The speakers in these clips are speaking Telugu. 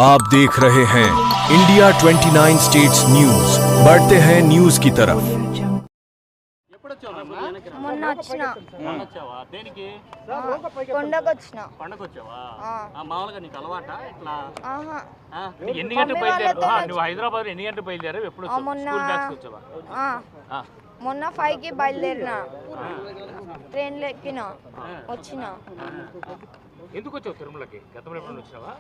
आप देख रहे हैं इंडिया 29 स्टेट्स न्यूज। बढ़ते हैं न्यूज की तरफ। మొన్న వచ్చిన దేనికి కొండకొచ్చిన పండగొచ్చావా మామూలుగా నీకు అలవాటా ఇట్లా ఆహా ఎన్ని గంటలకు బయలుదేరావు నువ్వు హైదరాబాద్ ఎన్ని గంటలకు బయలుదేరావు ఎప్పుడు మొన్న స్కూల్ బ్యాగ్స్ వచ్చావా మొన్న 5కి బయలుదేరిన ట్రైన్లో ఎక్కిన వచ్చిన ఎందుకు వచ్చావు తిరుమలకి గతంలో ఎప్పుడు వచ్చినావా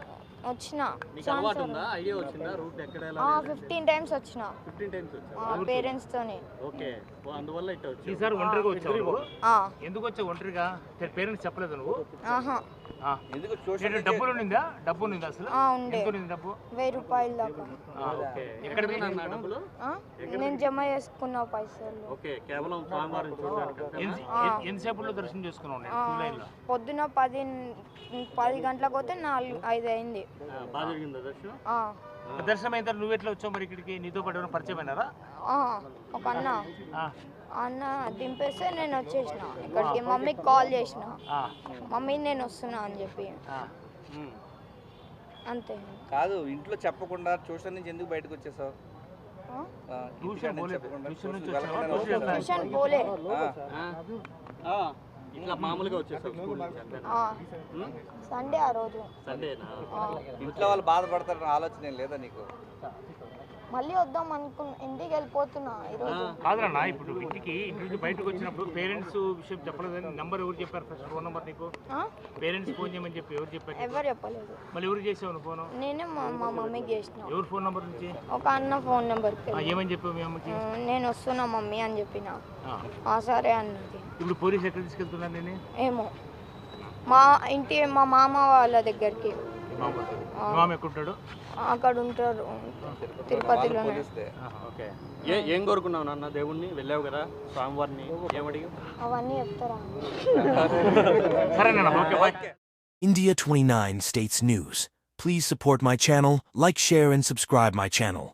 వచ్చిన నీకు అలవాటు ఉందా ఐడియా వచ్చిందా రూట్ ఎక్కడ ఎలా 15 టైమ్స్ వచ్చిన 15 టైమ్స్ వచ్చావా పేరెంట్స్ తోని ఓకే అందువల్ల ఇట్లా వచ్చావు ఈసారి ఒంటరిగా వచ్చావు నువ్వు? ఆ ఎందుకు వచ్చావు ఒంటరిగా పేరెంట్స్ చెప్పలేదు నువ్వు ఆహా డబ్బులు ఉండిందా డబ్బు ఉండిందా అసలు ఉండే ఎంత ఉంది డబ్బు 1000 రూపాయలు దాకా ఓకే ఎక్కడ పోయినా డబ్బులు నేను జమ చేసుకున్న పైసలు ఓకే కేవలం స్వామివారిని చూడడానికి ఎంతసేపులో దర్శనం చేసుకున్నావు నేను క్యూ లైన్ లో పొద్దున 10 గంటలకు పోతే 4-5 అయింది బాగా జరిగిందా దర్శనం దర్శనం అయిన తర్వాత నువ్వు ఎట్లా వచ్చావు మరి ఇక్కడికి నీతో పాటు ఎవరైనా పరిచయం అయినారా ఒక అన్న దింపేస్తే నేను వచ్చేసిన ఇక్కడికి మమ్మీకి కాల్ చేసిన మమ్మీ నేను వస్తున్నా అని చెప్పి అంతే కాదు ఇంట్లో చెప్పకుండా ట్యూషన్ నుంచి ఎందుకు బయటకు వచ్చేసావు ట్యూషన్ పోలే ఇట్లా మామూలుగా వచ్చేసావు స్కూల్ నుంచి అంతే సండే ఆ రోజు సండేనా ఇంట్లో వాళ్ళు బాధపడతారని ఆలోచన ఏం లేదా నీకు మళ్ళీ వద్దాం ఇంటికి వెళ్ళిపోతున్నా ఈరోజు కాదన్నా ఇప్పుడు ఇంటి నుంచి బయటకు వచ్చినప్పుడు పేరెంట్స్ విషయం చెప్పలేదని నంబర్ ఎవరు చెప్పారు ఫస్ట్ ఫోన్ నెంబర్ నీకు పేరెంట్స్ ఫోన్ చేయమని చెప్పి ఎవరు చెప్పారు ఎవరు చెప్పలేదు మళ్ళీ ఎవరు చేసావు ఫోన్ నేనే మా మమ్మీకి చేసిన ఎవరు ఫోన్ నెంబర్ నుంచి ఒక అన్న ఫోన్ నెంబర్ ఏమని చెప్పావు మీ అమ్మకి నేను వస్తున్నా మమ్మీ అని చెప్పిన సరే అన్నది ఇప్పుడు పోలీసు ఎక్కడ తీసుకెళ్తున్నారు నేను ఏమో మా మామ వాళ్ళ దగ్గరికి మామ ఎక్కడుంటాడు అక్కడ ఉంటారు తిరుపతిలోనే ఓకే ఏం కోరుకున్నావు నాన్న దేవుణ్ణి వెళ్ళావు కదా స్వామివారిని ఏమడిగా అవన్నీ చెప్తారా సరేనా okay India 29 States News. Please support my channel, like, share and subscribe my channel.